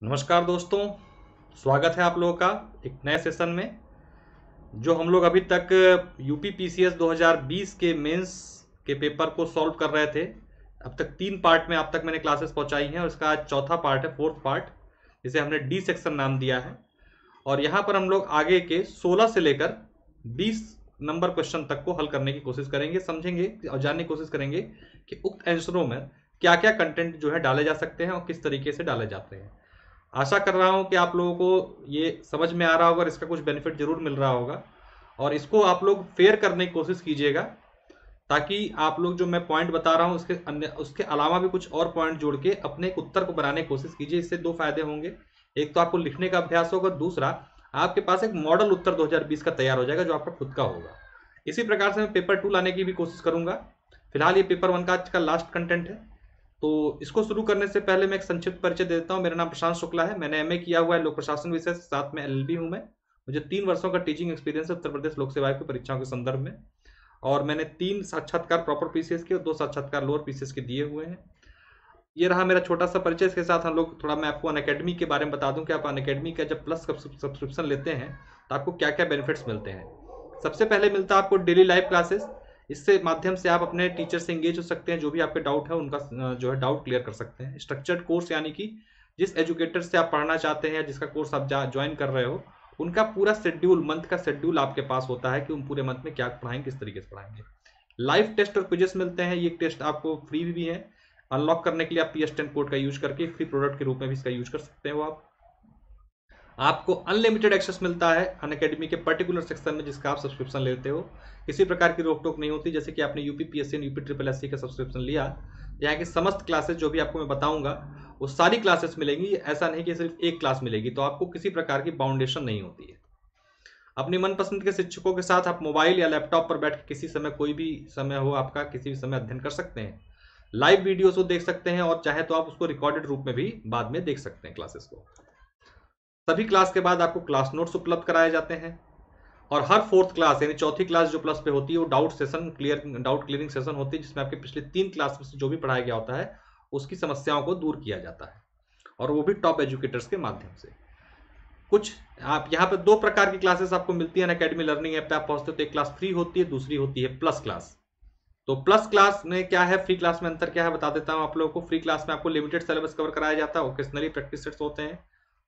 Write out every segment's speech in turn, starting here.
नमस्कार दोस्तों, स्वागत है आप लोगों का एक नए सेशन में। जो हम लोग अभी तक यूपी पीसीएस 2020 के मेंस के पेपर को सॉल्व कर रहे थे। अब तक 3 पार्ट में अब तक मैंने क्लासेस पहुंचाई हैं और इसका आज चौथा पार्ट है, फोर्थ पार्ट, जिसे हमने डी सेक्शन नाम दिया है। और यहाँ पर हम लोग आगे के 16 से लेकर 20 नंबर क्वेश्चन तक को हल करने की कोशिश करेंगे, समझेंगे और जानने की कोशिश करेंगे कि उक्त आंसरों में क्या क्या कंटेंट जो है डाले जा सकते हैं और किस तरीके से डाले जाते हैं। आशा कर रहा हूं कि आप लोगों को ये समझ में आ रहा होगा और इसका कुछ बेनिफिट जरूर मिल रहा होगा। और इसको आप लोग फेयर करने की कोशिश कीजिएगा, ताकि आप लोग जो मैं पॉइंट बता रहा हूं उसके अलावा भी कुछ और पॉइंट जोड़ के अपने एक उत्तर को बनाने की कोशिश कीजिए। इससे 2 फायदे होंगे। एक तो आपको लिखने का अभ्यास होगा, दूसरा आपके पास एक मॉडल उत्तर 2020 का तैयार हो जाएगा जो आपका खुद का होगा। इसी प्रकार से मैं पेपर 2 लाने की भी कोशिश करूंगा। फिलहाल ये पेपर 1 का आज का लास्ट कंटेंट है। तो इसको शुरू करने से पहले मैं एक संक्षिप्त परिचय दे देता हूँ। मेरा नाम प्रशांत शुक्ला है। मैंने एमए किया हुआ है लोक प्रशासन विषय से, साथ में एलएलबी हूँ मैं। मुझे 3 वर्षों का टीचिंग एक्सपीरियंस है उत्तर प्रदेश लोक सेवा आयोग की परीक्षाओं के संदर्भ में। और मैंने 3 साक्षात्कार प्रॉपर पीसीएस के और 2 साक्षात्कार लोअर पीसीएस के दिए हुए हैं। ये रहा मेरा छोटा सा परिचय। इसके साथ हम लोग थोड़ा मैं आपको अनअकैडमी के बारे में बता दूं कि आप अनअकैडमी का जब प्लस सब्सक्रिप्शन लेते हैं तो आपको क्या क्या बेनिफिट्स मिलते हैं। सबसे पहले मिलता है आपको डेली लाइव क्लासेस। इससे माध्यम से आप अपने टीचर से एंगेज हो सकते हैं। जो भी आपके डाउट है उनका जो है डाउट क्लियर कर सकते हैं। स्ट्रक्चर्ड कोर्स यानी कि जिस एजुकेटर से आप पढ़ना चाहते हैं या जिसका कोर्स आप ज्वाइन कर रहे हो, उनका पूरा शेड्यूल, मंथ का शेड्यूल आपके पास होता है कि उन पूरे मंथ में क्या पढ़ाएंगे, किस तरीके से पढ़ाएंगे। लाइव टेस्ट और क्विजेस मिलते हैं। ये टेस्ट आपको फ्री भी है। अनलॉक करने के लिए आप PS10 कोड का यूज करके फ्री प्रोडक्ट के रूप में भी इसका यूज कर सकते हो। आपको अनलिमिटेड एक्सेस मिलता है अनअकैडमी के पर्टिकुलर सेक्शन में जिसका आप सब्सक्रिप्शन लेते हो। किसी प्रकार की रोक टोक नहीं होती। जैसे कि आपने UP PSC UP triple SC का सब्सक्रिप्शन लिया, यहाँ की समस्त क्लासेस जो भी आपको मैं बताऊंगा वो सारी क्लासेस मिलेंगी। ऐसा नहीं कि सिर्फ एक क्लास मिलेगी। तो आपको किसी प्रकार की बाउंडेशन नहीं होती है। अपनी मनपसंद के शिक्षकों के साथ आप मोबाइल या लैपटॉप पर बैठ के किसी समय, कोई भी समय हो आपका, किसी भी समय अध्ययन कर सकते हैं। लाइव वीडियोस को देख सकते हैं और चाहे तो आप उसको रिकॉर्डेड रूप में भी बाद में देख सकते हैं क्लासेस को। सभी क्लास के बाद आपको क्लास नोट्स उपलब्ध कराए जाते हैं। और हर फोर्थ क्लास यानी चौथी क्लास जो प्लस पे होती है वो डाउट क्लियरिंग सेशन होती है, जिसमें आपके पिछले 3 क्लास में से जो भी पढ़ाया गया होता है उसकी समस्याओं को दूर किया जाता है, और वो भी टॉप एजुकेटर्स के माध्यम से। कुछ आप यहाँ पे 2 प्रकार की क्लासेस आपको मिलती है अनअकैडमी लर्निंग ऐप पे आप पहुंचते हो तो एक क्लास फ्री होती है, दूसरी होती है प्लस क्लास। तो प्लस क्लास में क्या है, फ्री क्लास में अंतर क्या है बता देता हूँ आप लोगों को। फ्री क्लास में आपको लिमिटेड सिलेबस कवर कराया जाता है, ओकेशनली प्रैक्टिस सेट्स होते हैं,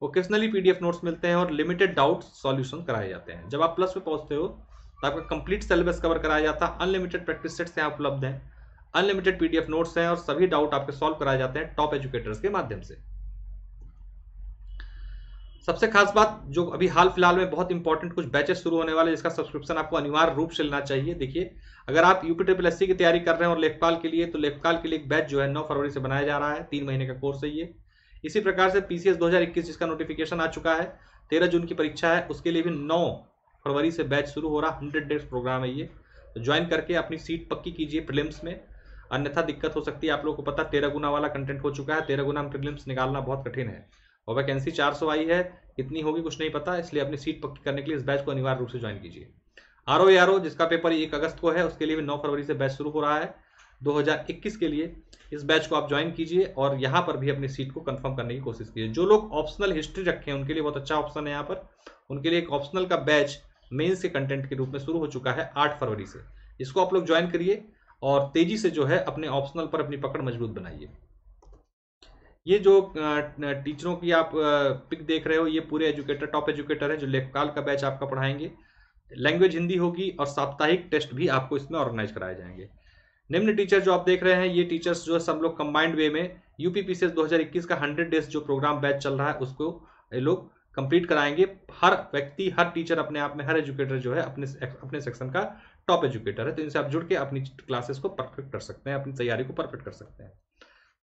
ओकेशनली पीडीएफ नोट्स मिलते हैं और लिमिटेड डाउट सॉल्यूशन कराए जाते हैं। जब आप प्लस पे पहुंचते हो तो आपका कंप्लीट सिलेबस कवर कराया जाता है, अनलिमिटेड प्रैक्टिस सेट्स यहाँ उपलब्ध हैं, अनलिमिटेड पीडीएफ नोट्स हैं और सभी डाउट आपके सॉल्व कराए जाते हैं टॉप एजुकेटर्स के माध्यम से। सबसे खास बात जो अभी हाल फिलहाल में बहुत इंपॉर्टेंट कुछ बैचेस शुरू होने वाले, जिसका सब्सक्रिप्शन आपको अनिवार्य रूप से लेना चाहिए। देखिए, अगर आप यूपी ट्रिपल एससी की तैयारी कर रहे हैं और लेखपाल के लिए, तो लेखपाल के लिए एक बैच जो है 9 फरवरी से बनाया जा रहा है। 3 महीने का कोर्स है ये। इसी प्रकार से पीसीएस 2021 जिसका नोटिफिकेशन आ चुका है, 13 जून की परीक्षा है, उसके लिए भी 9 फरवरी से बैच शुरू हो रहा। 100 डेज प्रोग्राम है ये। तो ज्वाइन करके अपनी सीट पक्की कीजिए प्रीलिम्स में, अन्यथा दिक्कत हो सकती है। आप लोगों को पता 13 गुना वाला कंटेंट हो चुका है। 13 गुना में प्रीलिम्स निकालना बहुत कठिन है और वैकेंसी 400 आई है, कितनी होगी कुछ नहीं पता। इसलिए अपनी सीट पक्की करने के लिए इस बैच को अनिवार्य रूप से ज्वाइन कीजिए। आरओ जिसका पेपर 1 अगस्त को है, उसके लिए भी 9 फरवरी से बैच शुरू हो रहा है 2021 के लिए। इस बैच को आप ज्वाइन कीजिए और यहाँ पर भी अपनी सीट को कंफर्म करने की कोशिश कीजिए। जो लोग ऑप्शनल हिस्ट्री रखे हैं उनके लिए बहुत अच्छा ऑप्शन है यहाँ पर। उनके लिए एक ऑप्शनल का बैच मेंस के कंटेंट के रूप में शुरू हो चुका है 8 फरवरी से। इसको आप लोग ज्वाइन करिए और तेजी से जो है अपने ऑप्शनल पर अपनी पकड़ मजबूत बनाइए। ये जो टीचरों की आप पिक देख रहे हो, ये पूरे एजुकेटर, टॉप एजुकेटर है जो लेखपाल का बैच आपका पढ़ाएंगे। लैंग्वेज हिंदी होगी और साप्ताहिक टेस्ट भी आपको इसमें ऑर्गेनाइज कराए जाएंगे। निम्न टीचर जो आप देख रहे हैं, ये टीचर्स जो है सब लोग कंबाइंड वे में यूपी पीसीएस 2021 का 100 डेज जो प्रोग्राम बैच चल रहा है उसको ये लोग कंप्लीट कराएंगे। हर व्यक्ति, हर टीचर अपने आप में, हर एजुकेटर जो है अपने सेक्शन का टॉप एजुकेटर है। तो इनसे आप जुड़ के अपनी क्लासेस को परफेक्ट कर सकते हैं, अपनी तैयारी को परफेक्ट कर सकते हैं।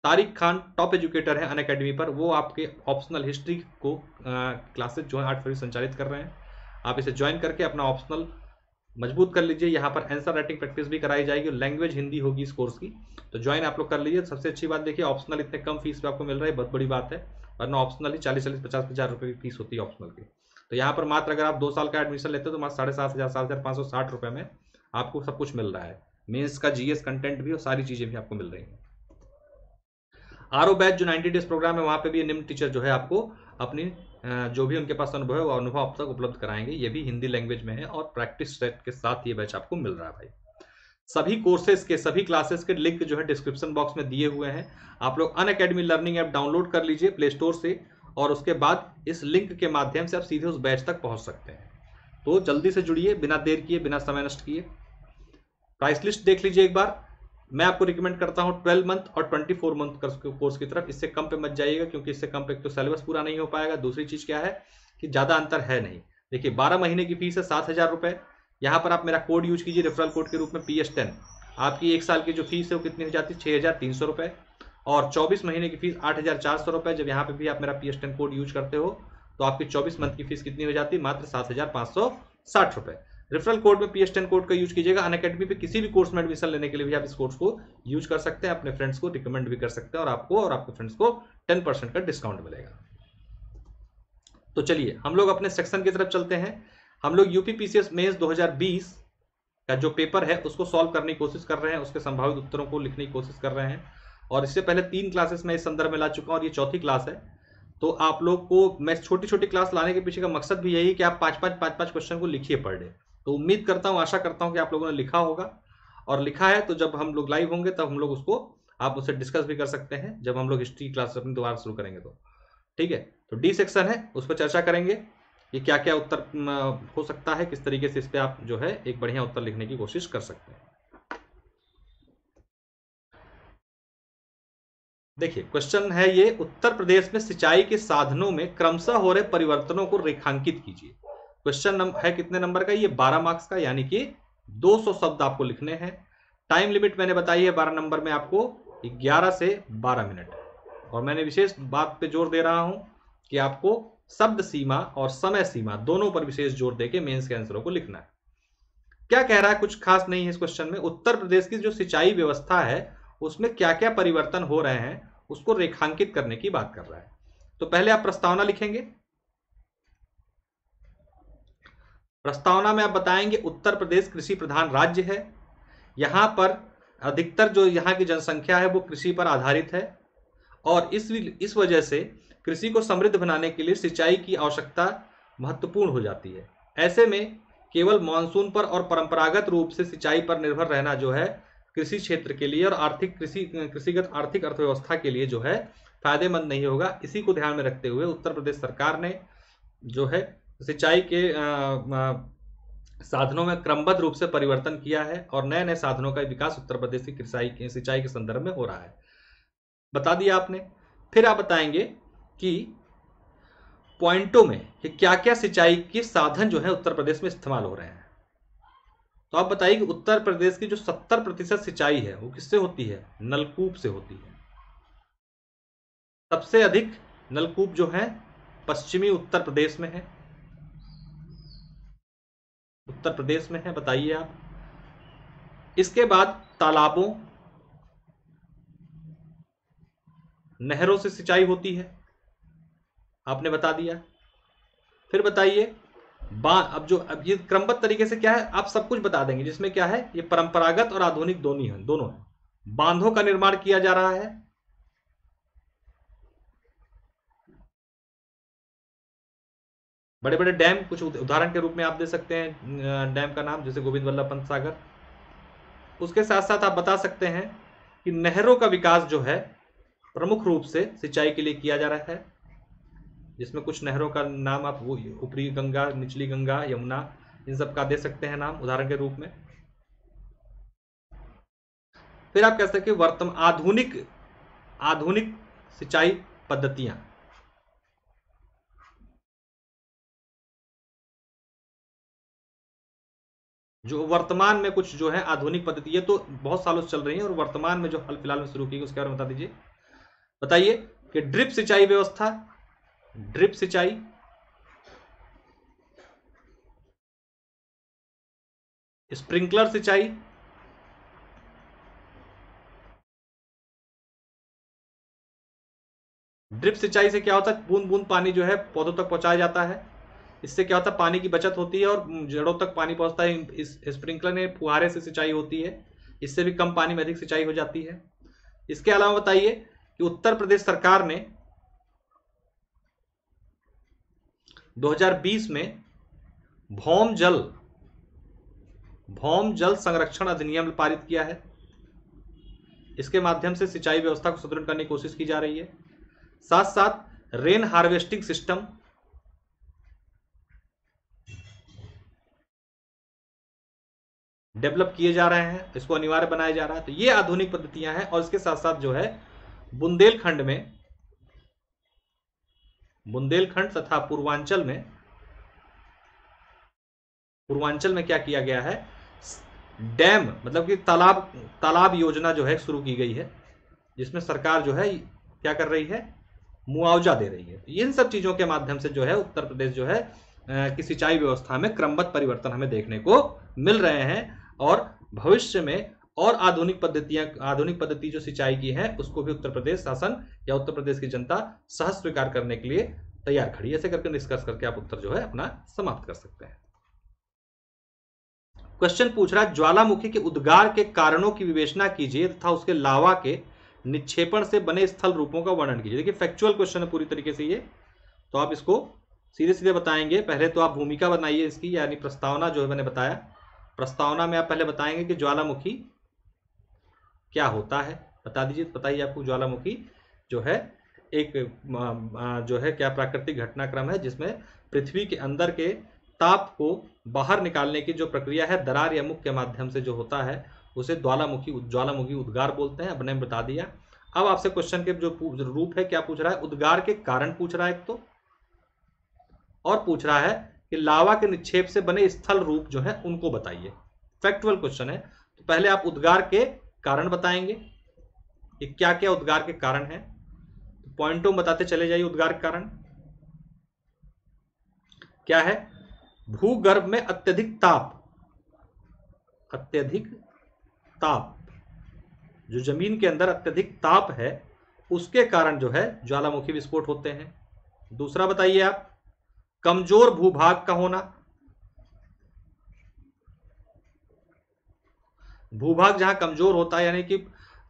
तारिक खान टॉप एजुकेटर है अनअकैडमी पर, वो आपके ऑप्शनल हिस्ट्री को क्लासेस जो है 8 फरवरी संचालित कर रहे हैं। आप इसे ज्वाइन करके अपना ऑप्शनल मजबूत कर लीजिए। यहाँ पर आंसर राइटिंग प्रैक्टिस भी कराई जाएगी, लैंग्वेज हिंदी होगी इस कोर्स की। तो ज्वाइन आप लोग कर लीजिए। सबसे अच्छी बात देखिए, ऑप्शनल इतने कम फीस पे आपको मिल रहा है, बहुत बड़ी बात है। वरना ऑप्शनल ही 40-50 हजार रुपये की फीस होती है ऑप्शनल की। तो यहाँ पर मात्र अगर आप 2 साल का एडमिशन लेते हो तो मात्र 7,500 7,560 रुपये में आपको सब कुछ मिल रहा है। मेंस का जीएस कंटेंट भी और सारी चीज़ें भी आपको मिल रही हैं। आरओ बैच जो 90 डेज प्रोग्राम है, वहां पे भी निम्न टीचर जो है आपको अपनी जो भी उनके पास अनुभव है वो अनुभव आप तक उपलब्ध कराएंगे। ये भी हिंदी लैंग्वेज में है और प्रैक्टिस सेट के साथ ये बैच आपको मिल रहा है भाई। सभी कोर्सेज के, सभी क्लासेस के लिंक जो है डिस्क्रिप्शन बॉक्स में दिए हुए हैं। आप लोग अनअकैडमी लर्निंग ऐप डाउनलोड कर लीजिए प्ले स्टोर से, और उसके बाद इस लिंक के माध्यम से आप सीधे उस बैच तक पहुंच सकते हैं। तो जल्दी से जुड़िए, बिना देर किए, बिना समय नष्ट किए। प्राइस लिस्ट देख लीजिए एक बार। मैं आपको रिकमेंड करता हूं 12 मंथ और 24 मंथ कोर्स की तरफ। इससे कम पे मत जाइएगा, क्योंकि इससे कम पे तो सिलेबस पूरा नहीं हो पाएगा। दूसरी चीज क्या है कि ज्यादा अंतर है नहीं। देखिए 12 महीने की फीस है 7,000 रुपए। यहाँ पर आप मेरा कोड यूज कीजिए रेफरल कोड के रूप में PS10। आपकी एक साल की जो फीस है वो कितनी हो जाती है, 6,300 रुपए। और 24 महीने की फीस 8,400 रुपए। जब यहाँ पे भी आप मेरा PS10 कोड यूज करते हो तो आपकी 24 मंथ की फीस कितनी हो जाती है, मात्र 7,560 रुपए। रेफरल कोड में PS10 कोड का यूज कीजिएगा। अनअकैडमी पे किसी भी कोर्स में एडमिशन लेने के लिए भी आप इस कोर्स को यूज कर सकते हैं, अपने फ्रेंड्स को रिकमेंड भी कर सकते हैं, और आपको और आपके फ्रेंड्स को 10% का डिस्काउंट मिलेगा। तो चलिए हम लोग अपने सेक्शन की तरफ चलते हैं। हम लोग यूपीपीसीएस मेंस 2020 का जो पेपर है उसको सॉल्व करने की कोशिश कर रहे हैं, उसके संभावित उत्तरों को लिखने की कोशिश कर रहे हैं। और इससे पहले 3 क्लासेस मैं इस संदर्भ में ला चुका हूं और ये चौथी क्लास है। तो आप लोग को मैं छोटी छोटी क्लास लाने के पीछे का मकसद भी यही है कि आप 5-5 क्वेश्चन को लिखिए पर डे। तो उम्मीद करता हूं, आशा करता हूं कि आप लोगों ने लिखा होगा, और लिखा है तो जब हम लोग लाइव होंगे तब हम लोग उसको आप उससे डिस्कस भी कर सकते हैं, जब हम लोग हिस्ट्री क्लास अपनी दोबारा शुरू करेंगे तो। ठीक है, तो डी सेक्शन है, उस पर चर्चा करेंगे ये क्या क्या उत्तर हो सकता है, किस तरीके से इस पे आप जो है एक बढ़िया उत्तर लिखने की कोशिश कर सकते हैं। देखिए क्वेश्चन है ये, उत्तर प्रदेश में सिंचाई के साधनों में क्रमशः हो रहे परिवर्तनों को रेखांकित कीजिए। क्वेश्चन है कितने नंबर का, ये 12 मार्क्स का, यानी कि 200 शब्द आपको लिखने हैं। टाइम लिमिट मैंने बताई है 12 नंबर में आपको 11 से 12 मिनट। और मैंने विशेष बात पे जोर दे रहा हूं कि आपको शब्द सीमा और समय सीमा दोनों पर विशेष जोर देके मेंस के आंसरों को लिखना है। क्या कह रहा है, कुछ खास नहीं है इस क्वेश्चन में। उत्तर प्रदेश की जो सिंचाई व्यवस्था है उसमें क्या क्या परिवर्तन हो रहे हैं उसको रेखांकित करने की बात कर रहा है। तो पहले आप प्रस्तावना लिखेंगे। प्रस्तावना में आप बताएंगे उत्तर प्रदेश कृषि प्रधान राज्य है, यहां पर अधिकतर जो यहां की जनसंख्या है वो कृषि पर आधारित है, और इस वजह से कृषि को समृद्ध बनाने के लिए सिंचाई की आवश्यकता महत्वपूर्ण हो जाती है। ऐसे में केवल मानसून पर और परंपरागत रूप से सिंचाई पर निर्भर रहना जो है कृषि क्षेत्र के लिए और कृषिगत आर्थिक अर्थव्यवस्था के लिए जो है फायदेमंद नहीं होगा। इसी को ध्यान में रखते हुए उत्तर प्रदेश सरकार ने जो है सिंचाई के साधनों में क्रमबद्ध रूप से परिवर्तन किया है, और नए नए साधनों का विकास उत्तर प्रदेश की सिंचाई के संदर्भ में हो रहा है। बता दिया आपने। फिर आप बताएंगे कि पॉइंटों में कि क्या क्या सिंचाई के साधन जो है उत्तर प्रदेश में इस्तेमाल हो रहे हैं। तो आप बताइए कि उत्तर प्रदेश की जो 70% सिंचाई है वो किससे होती है, नलकूप से होती है। सबसे अधिक नलकूप जो है पश्चिमी उत्तर प्रदेश में है, उत्तर प्रदेश में है, बताइए आप। इसके बाद तालाबों, नहरों से सिंचाई होती है, आपने बता दिया। फिर बताइए अब ये क्रमबद्ध तरीके से क्या है आप सब कुछ बता देंगे, जिसमें क्या है ये परंपरागत और आधुनिक दोनों है। बांधों का निर्माण किया जा रहा है, बड़े बड़े डैम, कुछ उदाहरण के रूप में आप दे सकते हैं डैम का नाम, जैसे गोविंद वल्लभ पंत सागर। उसके साथ साथ आप बता सकते हैं कि नहरों का विकास जो है प्रमुख रूप से सिंचाई के लिए किया जा रहा है, जिसमें कुछ नहरों का नाम आप वो ऊपरी गंगा, निचली गंगा, यमुना, इन सब का दे सकते हैं नाम उदाहरण के रूप में। फिर आप कह सकते हैं वर्तमान आधुनिक सिंचाई पद्धतियां, जो वर्तमान में कुछ जो है आधुनिक पद्धति है तो बहुत सालों से चल रही है, और वर्तमान में जो हाल फिलहाल में शुरू की गई उसके बारे में बता दीजिए। बताइए कि ड्रिप सिंचाई व्यवस्था, ड्रिप सिंचाई, स्प्रिंकलर सिंचाई, ड्रिप सिंचाई से क्या होता है, बूंद बूंद पानी जो है पौधों तक पहुंचाया जाता है। इससे क्या होता है, पानी की बचत होती है और जड़ों तक पानी पहुंचता है। इस स्प्रिंकलर में फुहारे से सिंचाई होती है, इससे भी कम पानी में अधिक सिंचाई हो जाती है। इसके अलावा बताइए कि कि उत्तर प्रदेश सरकार ने 2020 में भौम जल संरक्षण अधिनियम पारित किया है। इसके माध्यम से सिंचाई व्यवस्था को सुदृढ़ करने की कोशिश की जा रही है। साथ साथ रेन हार्वेस्टिंग सिस्टम डेवलप किए जा रहे हैं, इसको अनिवार्य बनाया जा रहा है। तो ये आधुनिक पद्धतियां हैं। और इसके साथ साथ जो है बुंदेलखंड तथा पूर्वांचल में क्या किया गया है, डैम मतलब कि तालाब योजना जो है शुरू की गई है, जिसमें सरकार जो है क्या कर रही है, मुआवजा दे रही है। इन सब चीजों के माध्यम से जो है उत्तर प्रदेश जो है कि सिंचाई व्यवस्था में क्रमबद्ध परिवर्तन हमें देखने को मिल रहे हैं। और भविष्य में और आधुनिक पद्धति जो सिंचाई की है उसको भी उत्तर प्रदेश शासन या उत्तर प्रदेश की जनता सहज स्वीकार करने के लिए तैयार खड़ी है। ऐसे करके निष्कर्ष करके आप उत्तर जो है अपना समाप्त कर सकते हैं। क्वेश्चन पूछ रहा है, ज्वालामुखी के उद्गार के कारणों की विवेचना कीजिए तथा उसके लावा के निक्षेपण से बने स्थल रूपों का वर्णन कीजिए। देखिए फैक्चुअल क्वेश्चन है पूरी तरीके से ये, तो आप इसको सीधे सीधे बताएंगे। पहले तो आप भूमिका बनाइए इसकी, यानी प्रस्तावना जो है मैंने बताया, प्रस्तावना में आप पहले बताएंगे कि ज्वालामुखी क्या होता है, बता दीजिए। बताइए आपको ज्वालामुखी जो है एक जो है क्या प्राकृतिक घटनाक्रम है जिसमें पृथ्वी के अंदर के ताप को बाहर निकालने की जो प्रक्रिया है दरार या मुख के माध्यम से जो होता है उसे ज्वालामुखी उद्गार बोलते हैं। अपने बता दिया। अब आपसे क्वेश्चन के जो रूप है क्या पूछ रहा है, उद्गार के कारण पूछ रहा है एक तो, और पूछ रहा है कि लावा के निक्षेप से बने स्थल रूप जो है उनको बताइए। फैक्चुअल क्वेश्चन है। तो पहले आप उद्गार के कारण बताएंगे कि क्या क्या उद्गार के कारण है, तो पॉइंटों बताते चले जाइए। उद्गार के कारण क्या है, भूगर्भ में अत्यधिक ताप, जो जमीन के अंदर अत्यधिक ताप है उसके कारण जो है ज्वालामुखी विस्फोट होते हैं। दूसरा बताइए आप, कमजोर भूभाग का होना, भूभाग जहां कमजोर होता है यानी कि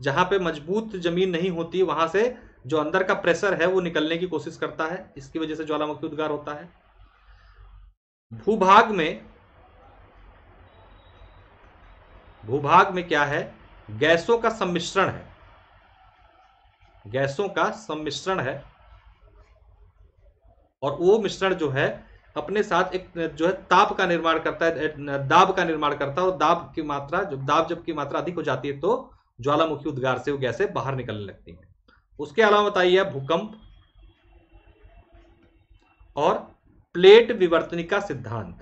जहां पे मजबूत जमीन नहीं होती वहां से जो अंदर का प्रेशर है वो निकलने की कोशिश करता है, इसकी वजह से ज्वालामुखी उद्गार होता है। भूभाग में क्या है, गैसों का सम्मिश्रण है, और वो मिश्रण जो है अपने साथ एक जो है ताप का निर्माण करता है, दाब का निर्माण करता है। और दाब जब की मात्रा अधिक हो जाती है तो ज्वालामुखी उद्गार से वो गैसें बाहर निकलने लगती हैं। उसके अलावा बताइए भूकंप और प्लेट विवर्तनिका सिद्धांत।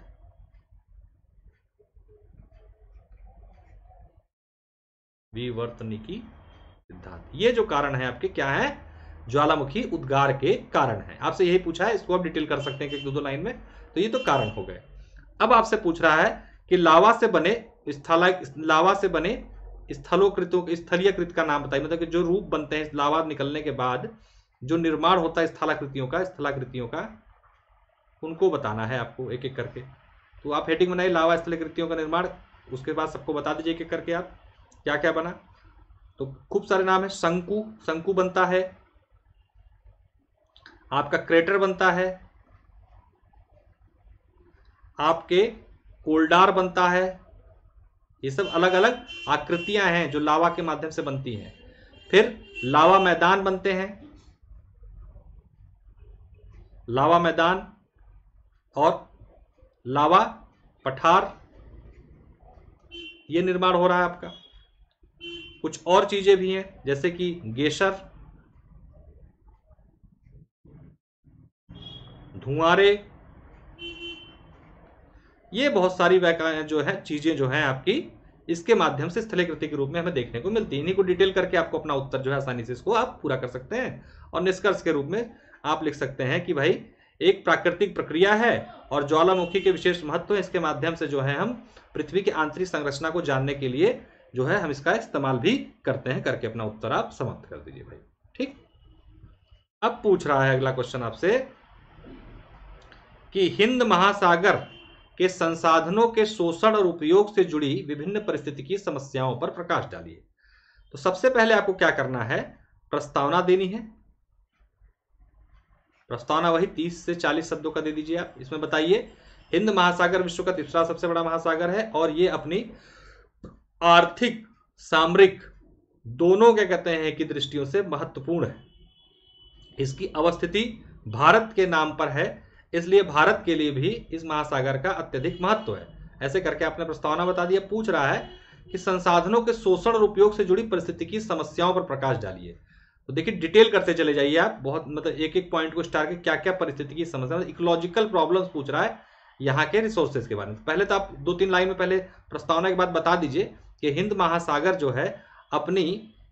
ये जो कारण है आपके क्या है, ज्वालामुखी उद्गार के कारण है। आपसे यही पूछा है, इसको आप डिटेल कर सकते हैं कि दो लाइन में। तो ये तो कारण हो गए। अब आपसे पूछ रहा है कि लावा से बने स्थलीयकृत का नाम बताइए। मतलब कि जो रूप बनते हैं लावा निकलने के बाद जो निर्माण होता है स्थलाकृतियों का उनको बताना है आपको एक एक करके। तो आप हेडिंग बनाइए लावा स्थलाकृतियों का निर्माण, उसके बाद सबको बता दीजिए एक एक करके आप क्या क्या बना। तो खूब सारे नाम है, शंकु बनता है, आपका क्रेटर बनता है, आपके कोल्डार बनता है। ये सब अलग अलग आकृतियां हैं जो लावा के माध्यम से बनती हैं। फिर लावा मैदान बनते हैं, लावा मैदान और लावा पठार, ये निर्माण हो रहा है आपका। कुछ और चीजें भी हैं जैसे कि गेशर, धुआंरे, ये बहुत सारी जो है चीजें जो हैं आपकी इसके माध्यम से स्थलीकृति के रूप में हमें देखने को मिलती है। इन्हीं को डिटेल करके आपको अपना उत्तर जो है आसानी से इसको आप पूरा कर सकते हैं। और निष्कर्ष के रूप में आप लिख सकते हैं कि भाई एक प्राकृतिक प्रक्रिया है और ज्वालामुखी के विशेष महत्व है। इसके माध्यम से जो है हम पृथ्वी की आंतरिक संरचना को जानने के लिए जो है हम इसका इस्तेमाल भी करते हैं। करके अपना उत्तर आप समाप्त कर दीजिए भाई। ठीक। अब पूछ रहा है अगला क्वेश्चन आपसे कि हिंद महासागर के संसाधनों के शोषण और उपयोग से जुड़ी विभिन्न पारिस्थितिकी समस्याओं पर प्रकाश डालिए। तो सबसे पहले आपको क्या करना है, प्रस्तावना देनी है। प्रस्तावना वही 30 से 40 शब्दों का दे दीजिए आप। इसमें बताइए हिंद महासागर विश्व का तीसरा सबसे बड़ा महासागर है और ये अपनी आर्थिक सामरिक दोनों क्या कहते हैं की दृष्टियों से महत्वपूर्ण है। इसकी अवस्थिति भारत के नाम पर है, इसलिए भारत के लिए भी इस महासागर का अत्यधिक महत्व है। ऐसे करके आपने प्रस्तावना बता दिया। पूछ रहा है कि संसाधनों के शोषण और उपयोग से जुड़ी पारिस्थितिकी समस्याओं पर प्रकाश डालिए। तो देखिए डिटेल करते चले जाइए आप, बहुत मतलब एक एक पॉइंट को स्टार के क्या क्या पारिस्थितिकी समस्या, इकोलॉजिकल प्रॉब्लम्स पूछ रहा है यहाँ के रिसोर्सेज के बारे में। पहले तो आप 2-3 लाइन में पहले प्रस्तावना के बाद बता दीजिए कि हिंद महासागर जो है अपनी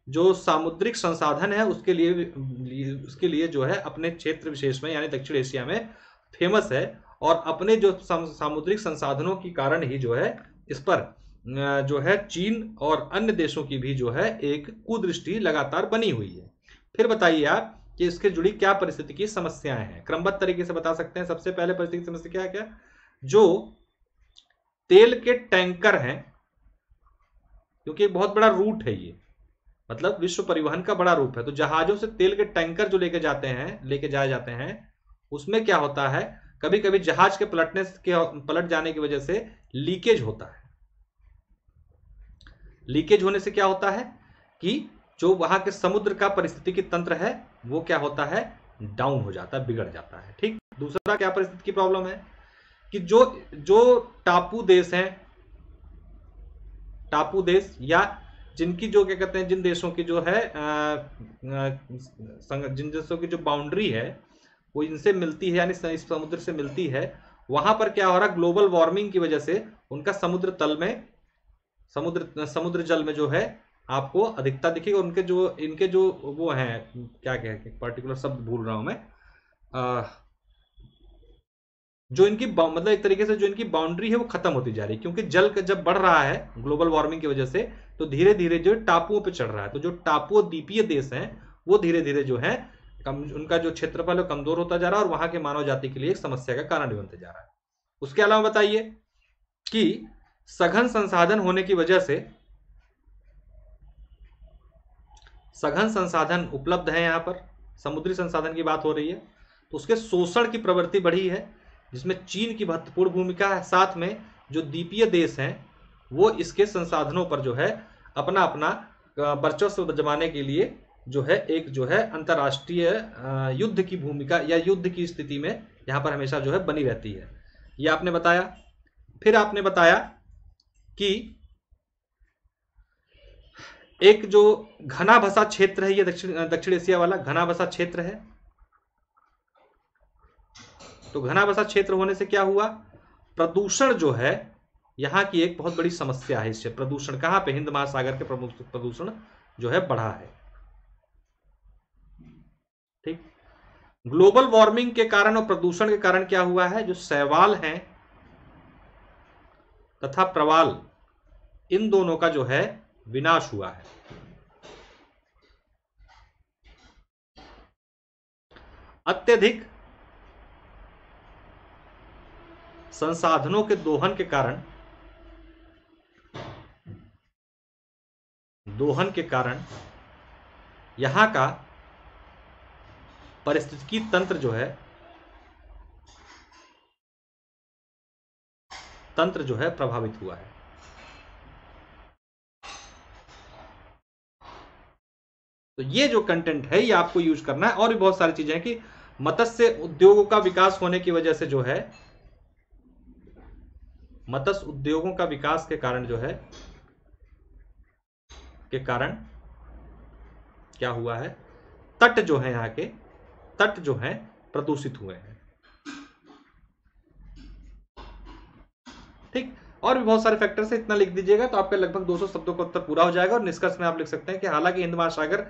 जो सामुद्रिक संसाधन है उसके लिए जो है अपने क्षेत्र विशेष में यानी दक्षिण एशिया में फेमस है और अपने जो सामुद्रिक संसाधनों के कारण ही जो है इस पर जो है चीन और अन्य देशों की भी जो है एक कुदृष्टि लगातार बनी हुई है। फिर बताइए आप कि इसके जुड़ी क्या परिस्थिति की समस्याएं हैं, क्रमबद्ध तरीके से बता सकते हैं। सबसे पहले परिस्थिति की समस्या क्या है, क्या जो तेल के टैंकर हैं, क्योंकि एक बहुत बड़ा रूट है ये, मतलब विश्व परिवहन का बड़ा रूप है, तो जहाजों से तेल के टैंकर जो लेके जाए जाते हैं उसमें क्या होता है, कभी कभी जहाज के पलट जाने की वजह से लीकेज होता है। लीकेज होने से क्या होता है कि जो वहां के समुद्र का पारिस्थितिकी तंत्र है वो क्या होता है, डाउन हो जाता है, बिगड़ जाता है। ठीक। दूसरा क्या परिस्थिति की प्रॉब्लम है कि जो टापू देश हैं, टापू देश या जिनकी जो क्या कहते हैं, जिन देशों की जो है जिन देशों की जो बाउंड्री है वो इनसे मिलती है यानी इस समुद्र से मिलती है, वहां पर क्या हो रहा है, ग्लोबल वार्मिंग की वजह से उनका समुद्र तल में समुद्र जल में जो है आपको अधिकता दिखेगी। और इनके जो वो हैं, क्या कहें पर्टिकुलर शब्द भूल रहा हूं मैं, जो इनकी मतलब एक तरीके से जो इनकी बाउंड्री है वो खत्म होती जा रही है, क्योंकि जल जब बढ़ रहा है ग्लोबल वार्मिंग की वजह से तो धीरे धीरे जो टापुओं पे चढ़ रहा है। तो जो टापू द्वीपीय देश हैं वो धीरे धीरे जो है उनका जो क्षेत्रफल है कमजोर होता जा रहा है और वहां के मानव जाति के लिए एक समस्या का कारण भी बनते जा रहा है। उसके अलावा बताइए कि सघन संसाधन होने की वजह से, सघन संसाधन उपलब्ध है, यहां पर समुद्री संसाधन की बात हो रही है, तो उसके शोषण की प्रवृत्ति बढ़ी है जिसमें चीन की महत्वपूर्ण भूमिका है। साथ में जो द्वीपीय देश हैं वो इसके संसाधनों पर जो है अपना वर्चस्व जमाने के लिए जो है एक जो है अंतर्राष्ट्रीय युद्ध की भूमिका या युद्ध की स्थिति में यहां पर हमेशा जो है बनी रहती है। यह आपने बताया। फिर आपने बताया कि एक जो घना भसा क्षेत्र है, ये दक्षिण एशिया वाला घना भसा क्षेत्र है। तो घना भसा क्षेत्र होने से क्या हुआ, प्रदूषण जो है यहां की एक बहुत बड़ी समस्या है। इससे प्रदूषण कहां पे, हिंद महासागर के प्रदूषण जो है बढ़ा है। ठीक। ग्लोबल वार्मिंग के कारण और प्रदूषण के कारण क्या हुआ है, जो शैवाल हैं तथा प्रवाल, इन दोनों का जो है विनाश हुआ है। अत्यधिक संसाधनों के दोहन के कारण यहां का पारिस्थितिकी तंत्र जो है प्रभावित हुआ है। तो ये जो कंटेंट है ये आपको यूज करना है। और भी बहुत सारी चीजें हैं कि मत्स्य उद्योगों का विकास होने की वजह से जो है, मत्स्य उद्योगों का विकास के कारण जो है क्या हुआ है, तट जो है यहाँ के तट जो है प्रदूषित हुए हैं। ठीक। और भी बहुत सारे फैक्टर से इतना लिख दीजिएगा तो आपका लगभग 200 शब्दों का उत्तर पूरा हो जाएगा। और निष्कर्ष में आप लिख सकते हैं कि हालांकि हिंद महासागर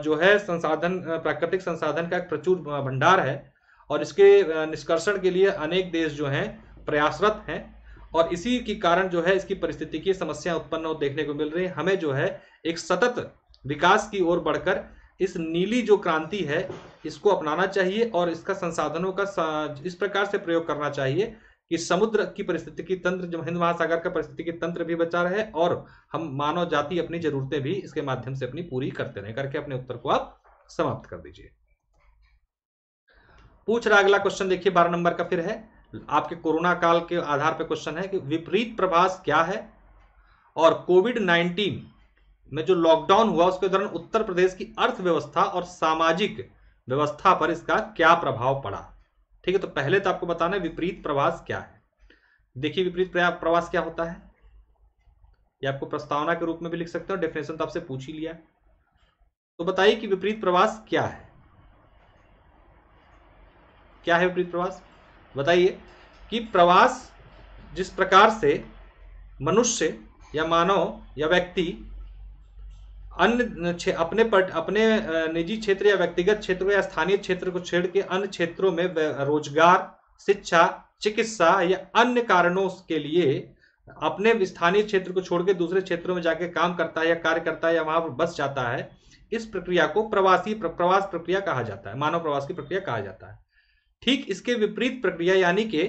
जो है प्राकृतिक संसाधन का एक प्रचुर भंडार है और इसके निष्कर्षण के लिए अनेक देश जो हैं प्रयासरत हैं और इसी के कारण जो है इसकी पारिस्थितिकी समस्या उत्पन्न हो देखने को मिल रही है। हमें जो है एक सतत विकास की ओर बढ़कर इस नीली जो क्रांति है इसको अपनाना चाहिए और इसका संसाधनों का इस प्रकार से प्रयोग करना चाहिए कि समुद्र की परिस्थितिकी तंत्र, जो हिंद महासागर का परिस्थितिकी तंत्र भी बचा रहे और हम मानव जाति अपनी जरूरतें भी इसके माध्यम से अपनी पूरी करते रहे। करके अपने उत्तर को आप समाप्त कर दीजिए। पूछ रहा अगला क्वेश्चन देखिए 12 नंबर का फिर है, आपके कोरोना काल के आधार पर क्वेश्चन है कि विपरीत प्रभास क्या है और कोविड-19 में जो लॉकडाउन हुआ उसके दौरान उत्तर प्रदेश की अर्थव्यवस्था और सामाजिक व्यवस्था पर इसका क्या प्रभाव पड़ा। ठीक है, तो पहले तो आपको बताना है विपरीत प्रवास क्या है। देखिए विपरीत प्रवास क्या होता है, ये आपको प्रस्तावना के रूप में भी लिख सकते हो, डेफिनेशन तो आपसे पूछ ही लिया। तो बताइए कि विपरीत प्रवास क्या है। क्या है विपरीत प्रवास? बताइए कि प्रवास जिस प्रकार से मनुष्य या मानव या व्यक्ति अपने निजी क्षेत्र या व्यक्तिगत क्षेत्र या स्थानीय क्षेत्र को छोड़ के अन्य क्षेत्रों में रोजगार, शिक्षा, चिकित्सा या अन्य कारणों के लिए अपने स्थानीय क्षेत्र को छोड़ के दूसरे क्षेत्रों में जाके काम करता है या कार्य करता है या वहां पर बस जाता है, इस प्रक्रिया को प्रवास प्रक्रिया कहा जाता है, मानव प्रवास की प्रक्रिया कहा जाता है। ठीक इसके विपरीत प्रक्रिया यानी कि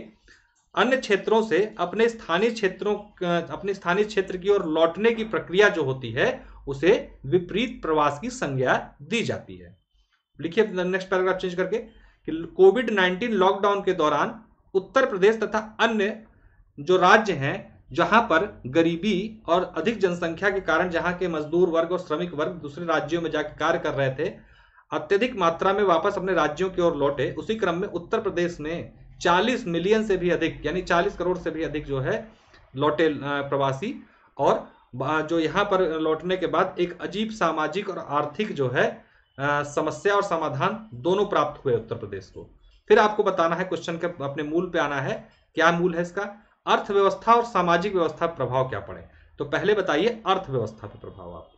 अन्य क्षेत्रों से अपने स्थानीय क्षेत्र की ओर लौटने की प्रक्रिया जो होती है उसे विपरीत प्रवास की संज्ञा दी जाती है। लिखिए नेक्स्ट पैराग्राफ चेंज करके कि कोविड-19 लॉकडाउन के दौरान उत्तर प्रदेश तथा अन्य जो राज्य हैं जहां पर गरीबी और अधिक जनसंख्या के कारण जहां के मजदूर वर्ग और श्रमिक वर्ग दूसरे राज्यों में जाकर कार्य कर रहे थे, अत्यधिक मात्रा में वापस अपने राज्यों की ओर लौटे। उसी क्रम में उत्तर प्रदेश में 40 मिलियन से भी अधिक यानी 40 करोड़ से भी अधिक जो है लौटे प्रवासी, और जो यहाँ पर लौटने के बाद एक अजीब सामाजिक और आर्थिक जो है समस्या और समाधान दोनों प्राप्त हुए उत्तर प्रदेश को। फिर आपको बताना है, क्वेश्चन के अपने मूल पे आना है। क्या मूल है इसका? अर्थव्यवस्था और सामाजिक व्यवस्था पर प्रभाव क्या पड़े। तो पहले बताइए अर्थव्यवस्था पर प्रभाव। आप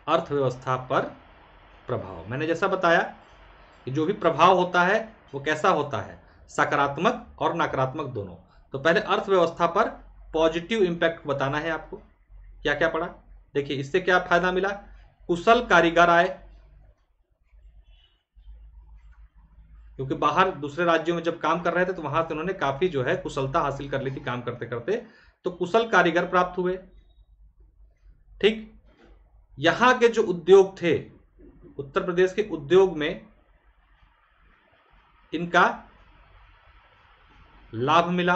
अर्थव्यवस्था पर प्रभाव, मैंने जैसा बताया कि जो भी प्रभाव होता है वो कैसा होता है, सकारात्मक और नकारात्मक दोनों। तो पहले अर्थव्यवस्था पर पॉजिटिव इंपैक्ट बताना है आपको। क्या क्या पड़ा देखिए, इससे क्या फायदा मिला? कुशल कारीगर आए, क्योंकि बाहर दूसरे राज्यों में जब काम कर रहे थे तो वहां से उन्होंने काफी जो है कुशलता हासिल कर ली थी काम करते करते, तो कुशल कारीगर प्राप्त हुए। ठीक, यहां के जो उद्योग थे उत्तर प्रदेश के उद्योग में इनका लाभ मिला,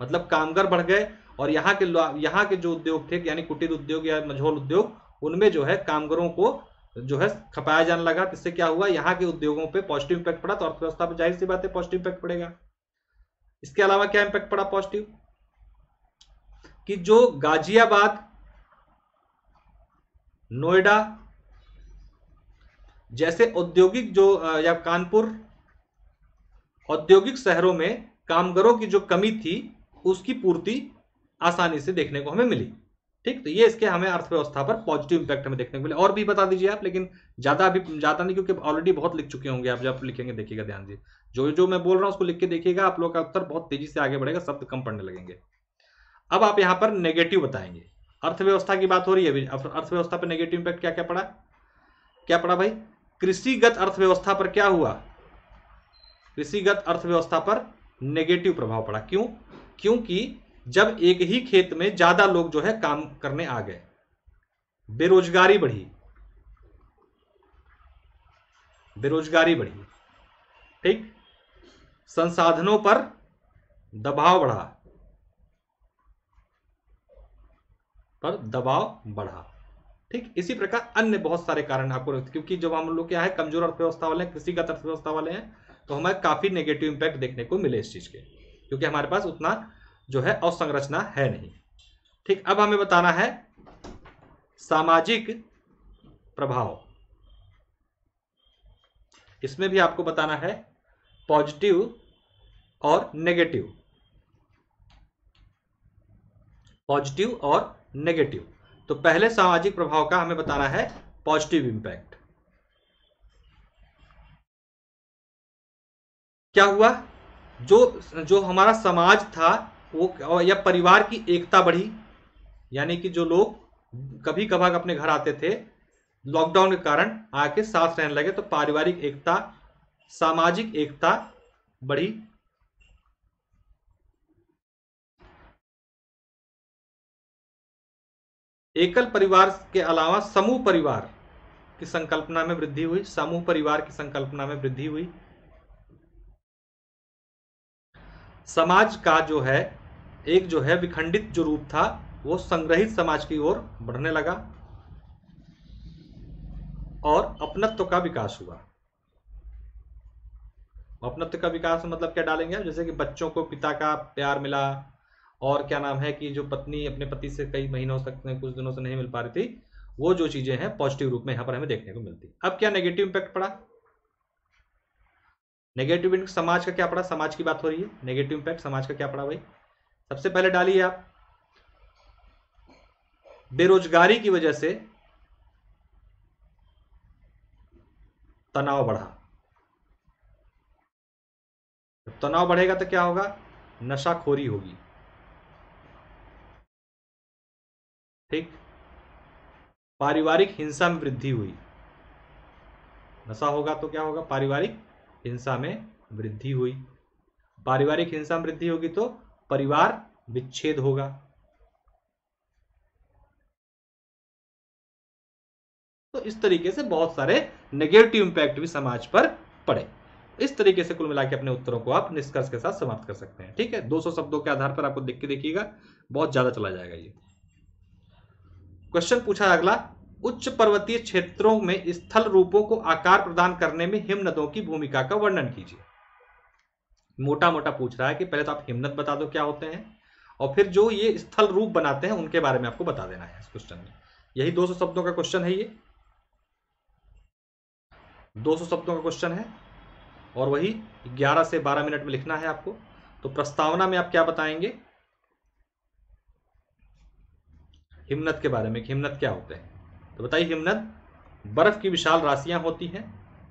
मतलब कामगार बढ़ गए और यहाँ के जो उद्योग थे यानी कुटीर उद्योग या मझोल उद्योग, उनमें जो है कामगारों को जो है खपाया जाने लगा। इससे क्या हुआ, यहाँ के उद्योगों पे पॉजिटिव इंपैक्ट पड़ा, तो अर्थव्यवस्था पे जाहिर सी बात है पॉजिटिव इंपैक्ट पड़ेगा। इसके अलावा क्या इंपैक्ट पड़ा पॉजिटिव, कि जो गाजियाबाद, नोएडा जैसे औद्योगिक जो या कानपुर औद्योगिक शहरों में कामगारों की जो कमी थी उसकी पूर्ति आसानी से देखने को हमें मिली। ठीक, तो ये इसके हमें अर्थव्यवस्था पर पॉजिटिव इंपैक्ट हमें देखने को मिले। और भी बता दीजिए आप, लेकिन ज्यादा नहीं, क्योंकि ऑलरेडी बहुत लिख चुके होंगे आप। जब लिखेंगे देखिएगा ध्यान से, जो मैं बोल रहा हूं उसको लिख के देखिएगा, आप लोग का उत्तर बहुत तेजी से आगे बढ़ेगा, शब्द कम पढ़ने लगेंगे। अब आप यहां पर नेगेटिव बताएंगे। अर्थव्यवस्था की बात हो रही है, अर्थव्यवस्था पर नेगेटिव इंपैक्ट क्या क्या पड़ा? क्या पड़ा भाई? कृषिगत अर्थव्यवस्था पर क्या हुआ? कृषिगत अर्थव्यवस्था पर नेगेटिव प्रभाव पड़ा। क्यों? क्योंकि जब एक ही खेत में ज्यादा लोग जो है काम करने आ गए, बेरोजगारी बढ़ी, ठीक, संसाधनों पर दबाव बढ़ा, ठीक। इसी प्रकार अन्य बहुत सारे कारण आपको, क्योंकि जब हम लोग क्या है कमजोर अर्थव्यवस्था वाले हैं, कृषिगत अर्थव्यवस्था वाले हैं, तो हमें काफी नेगेटिव इंपैक्ट देखने को मिले इस चीज के, क्योंकि हमारे पास उतना जो है अवसंरचना है नहीं। ठीक, अब हमें बताना है सामाजिक प्रभाव। इसमें भी आपको बताना है पॉजिटिव और नेगेटिव, तो पहले सामाजिक प्रभाव का हमें बताना है पॉजिटिव इंपैक्ट। क्या हुआ? जो हमारा समाज था वो या परिवार की एकता बढ़ी, यानी कि जो लोग कभी कभार अपने घर आते थे, लॉकडाउन के कारण आके साथ रहने लगे, तो पारिवारिक एकता सामाजिक एकता बढ़ी, एकल परिवार के अलावा समूह परिवार की संकल्पना में वृद्धि हुई, समूह परिवार की संकल्पना में वृद्धि हुई, समाज का जो है एक जो है विखंडित जो रूप था वो संग्रहित समाज की ओर बढ़ने लगा, और अपनत्व का विकास हुआ। अपनत्व का विकास मतलब क्या डालेंगे आप, जैसे कि बच्चों को पिता का प्यार मिला, और क्या नाम है कि जो पत्नी अपने पति से कई महीनों तक कुछ दिनों से नहीं मिल पा रही थी, वो जो चीजें हैं पॉजिटिव रूप में यहां पर हमें देखने को मिलती। अब क्या नेगेटिव इंपैक्ट पड़ा, नेगेटिव इंपैक्ट समाज का क्या पड़ा, समाज की बात हो रही है, नेगेटिव इंपैक्ट समाज का क्या पड़ा भाई। सबसे पहले डालिए आप, बेरोजगारी की वजह से तनाव बढ़ा। तनाव बढ़ेगा तो क्या होगा, नशाखोरी होगी, ठीक। पारिवारिक हिंसा में वृद्धि हुई, नशा होगा तो क्या होगा, पारिवारिक हिंसा में वृद्धि हुई, पारिवारिक हिंसा में वृद्धि होगी तो परिवार विच्छेद होगा। तो इस तरीके से बहुत सारे नेगेटिव इंपैक्ट भी समाज पर पड़े। इस तरीके से कुल मिला के अपने उत्तरों को आप निष्कर्ष के साथ समाप्त कर सकते हैं। ठीक है, 200 शब्दों के आधार पर आपको देख के देखिएगा, बहुत ज्यादा चला जाएगा ये। क्वेश्चन पूछा अगला, उच्च पर्वतीय क्षेत्रों में स्थल रूपों को आकार प्रदान करने में हिमनदों की भूमिका का वर्णन कीजिए। मोटा मोटा पूछ रहा है कि पहले तो आप हिमनद बता दो क्या होते हैं, और फिर जो ये स्थल रूप बनाते हैं उनके बारे में आपको बता देना है इस क्वेश्चन में। यही 200 शब्दों का क्वेश्चन है, ये 200 शब्दों का क्वेश्चन है, और वही 11 से 12 मिनट में लिखना है आपको। तो प्रस्तावना में आप क्या बताएंगे, हिमनद के बारे में, हिमनद क्या होते हैं। तो बताइए, हिमनद बर्फ की विशाल राशियां होती हैं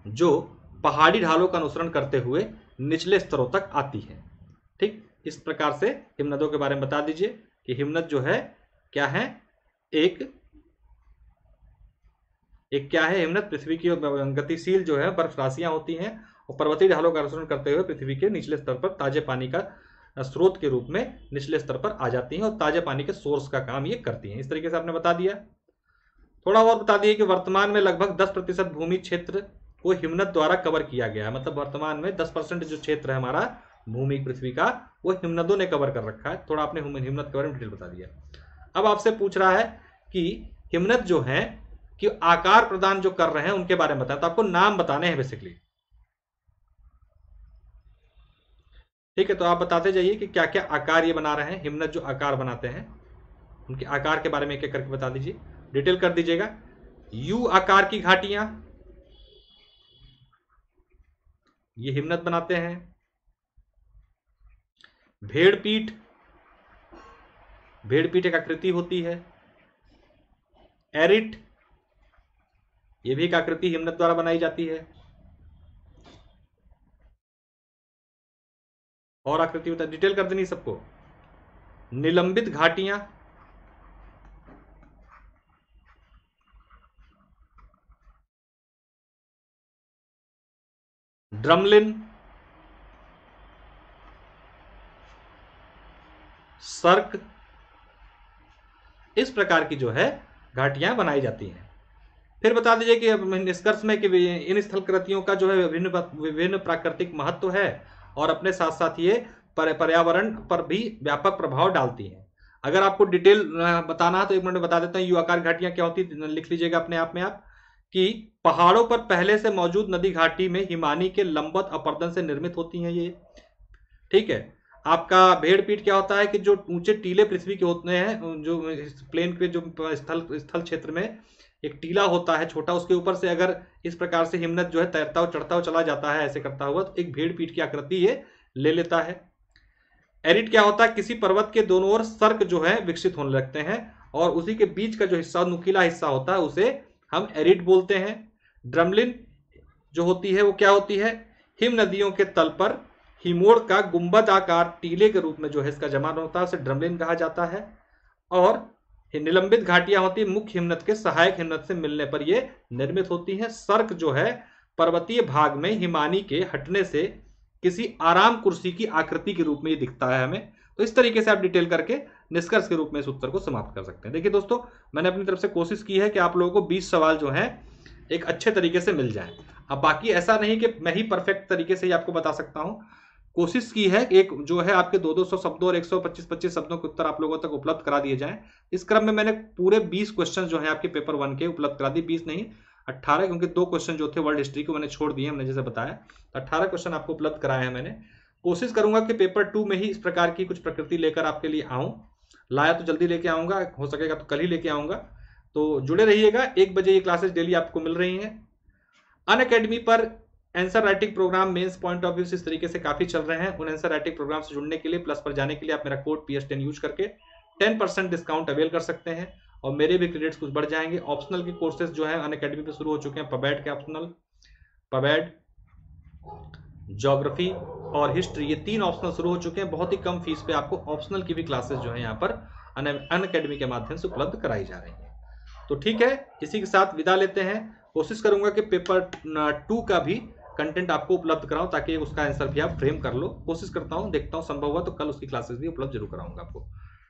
जो पहाड़ी ढालों का अनुसरण करते हुए निचले स्तरों तक आती हैं। ठीक, इस प्रकार से हिमनदों के बारे में बता दीजिए कि हिमनद जो है क्या है, एक क्या है हिमनद, पृथ्वी की गतिशील जो है बर्फ राशियां होती हैं और पर्वतीय ढालों का अनुसरण करते हुए पृथ्वी के निचले स्तर पर ताजे पानी का स्रोत के रूप में निचले स्तर पर आ जाती हैं और ताजे पानी के सोर्स का काम ये करती हैं। इस तरीके से आपने बता दिया। थोड़ा और बता दिए कि वर्तमान में लगभग 10% भूमि क्षेत्र को हिमनद द्वारा कवर किया गया है। मतलब वर्तमान में 10% जो क्षेत्र है हमारा भूमि पृथ्वी का, वो हिमनदों ने कवर कर रखा है। थोड़ा आपने हिमनद के बारे में डिटेल बता दिया। अब आपसे पूछ रहा है कि हिमनद जो है कि आकार प्रदान जो कर रहे हैं उनके बारे में बताएं, तो आपको नाम बताने हैं बेसिकली। ठीक है, तो आप बताते जाइए कि क्या क्या आकार ये बना रहे हैं, हिमनद जो आकार बनाते हैं उनके आकार के बारे में एक एक करके बता दीजिए, डिटेल कर दीजिएगा। यू आकार की घाटियां ये हिमनद बनाते हैं। भेड़पीठ, भेड़पीठ एक आकृति होती है। एरिट, ये भी एक आकृति हिमनद द्वारा बनाई जाती है। और आकृति बता, डिटेल कर देनी सबको। निलंबित घाटियां, ड्रमलिन, सर्क, इस प्रकार की जो है घाटियां बनाई जाती हैं। फिर बता दीजिए कि निष्कर्ष में कि इन स्थल कृतियों का जो है विभिन्न प्राकृतिक महत्व है और अपने साथ साथ ये पर्यावरण पर भी व्यापक प्रभाव डालती हैं। अगर आपको डिटेल बताना है तो एक मिनट में बता देता हूँ। यू आकार घाटियां क्या होती है, लिख लीजिएगा अपने आप में आप, कि पहाड़ों पर पहले से मौजूद नदी घाटी में हिमानी के लंबवत अपर्दन से निर्मित होती हैं ये। ठीक है, आपका भेड़पीठ क्या होता है कि जो ऊंचे टीले पृथ्वी के होते हैं, जो प्लेन के जो स्थल क्षेत्र में एक टीला होता है छोटा, उसके ऊपर से अगर इस प्रकार से हिमनद जो है तैरता हुआ चढ़ता हुआ चला जाता है ऐसे करता हुआ, तो एक भेड़पीठ की आकृति ये ले लेता है। एरिड क्या होता है, किसी पर्वत के दोनों ओर सर्क जो है विकसित होने लगते हैं और उसी के बीच का जो हिस्सा नुकीला हिस्सा होता है उसे हम एरिड बोलते हैं। ड्रमलिन जो होती है वो क्या होती है, हिम नदियों के तल पर हिमोड़ का गुंबद आकार टीले के रूप में जो है इसका जमान होता है, उसे ड्रमलिन कहा जाता है। और निलंबित घाटियां होती है मुख्य हिमनद के सहायक हिमनद से मिलने पर ये निर्मित होती हैं। सर्क जो है पर्वतीय भाग में हिमानी के हटने से किसी आराम कुर्सी की आकृति के रूप में ये दिखता है हमें। तो इस तरीके से आप डिटेल करके निष्कर्ष के रूप में इस उत्तर को समाप्त कर सकते हैं। देखिए दोस्तों, मैंने अपनी तरफ से कोशिश की है कि आप लोगों को 20 सवाल जो है एक अच्छे तरीके से मिल जाए। अब बाकी ऐसा नहीं कि मैं ही परफेक्ट तरीके से ही आपको बता सकता हूं, कोशिश की है एक जो है आपके 200 शब्दों और 125 शब्दों के उत्तर आप लोगों तक उपलब्ध करा दिए जाएं। इस क्रम में मैंने पूरे 20 क्वेश्चन जो है आपके पेपर 1 के उपलब्ध करा दिए, 20 नहीं 18, क्योंकि 2 क्वेश्चन जो थे वर्ल्ड हिस्ट्री को मैंने छोड़ दिए, हमने जैसे बताया। तो 18 क्वेश्चन आपको उपलब्ध कराए हैं मैंने। कोशिश करूंगा कि पेपर 2 में ही इस प्रकार की कुछ प्रकृति लेकर आपके लिए आऊं। लाया तो जल्दी लेके आऊंगा, हो सकेगा तो कल ही लेके आऊंगा। तो जुड़े रहिएगा। 1 बजे ये क्लासेस डेली आपको मिल रही हैं। अनअकैडमी पर answer writing programme mains point of view से इस तरीके से काफी चल रहे हैं। उन आंसर राइटिंग प्रोग्राम से जुड़ने के लिए, प्लस पर जाने के लिए आप मेरा कोड PS10 यूज करके 10% डिस्काउंट अवेल कर सकते हैं और मेरे भी क्रेडिट्स कुछ बढ़ जाएंगे। ऑप्शनल के कोर्सेज जो है अनअकैडमी पे शुरू हो चुके हैं। पबैड के ऑप्शनल, पबैड, ज्योग्राफी और हिस्ट्री, ये 3 ऑप्शनल शुरू हो चुके हैं। बहुत ही कम फीस पे आपको ऑप्शनल की भी क्लासेस जो है यहाँ पर अनअकैडमी के माध्यम से उपलब्ध कराई जा रही है। तो ठीक है, इसी के साथ विदा लेते हैं। कोशिश करूंगा कि पेपर 2 का भी कंटेंट आपको उपलब्ध कराऊं ताकि उसका आंसर भी आप फ्रेम कर लो। कोशिश करता हूं, देखता हूं, संभव हुआ तो कल उसकी क्लासेस भी उपलब्ध जरूर कराऊंगा आपको।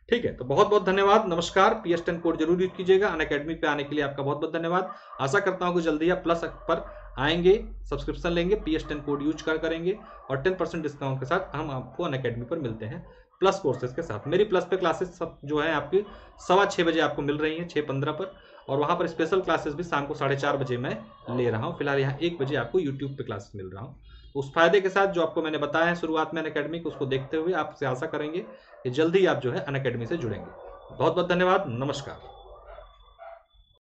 ठीक है, तो बहुत बहुत धन्यवाद, नमस्कार। PS10 कोड जरूर यूज कीजिएगा। अनअकैडमी पे आने के लिए आपका बहुत बहुत धन्यवाद। आशा करता हूं कि जल्दी आप प्लस पर आएंगे, सब्सक्रिप्शन लेंगे, PS10 कोड यूज करेंगे और 10% डिस्काउंट के साथ हम आपको अनअकैडमी पर मिलते हैं प्लस कोर्सेज के साथ। मेरी प्लस पे क्लासेस जो है आपकी 6:15 बजे आपको मिल रही है, 6:15 पर। और वहां पर स्पेशल क्लासेस भी शाम को 4:30 बजे मैं ले रहा हूं। फिलहाल यहाँ 1 बजे आपको यूट्यूब पे क्लासेस मिल रहा हूं। तो उस फायदे के साथ जो आपको मैंने बताया है शुरुआत में अनअकैडमी को, उसको देखते हुए आपसे आशा करेंगे कि जल्दी आप जो है अनअकैडमी से जुड़ेंगे। बहुत बहुत धन्यवाद, नमस्कार।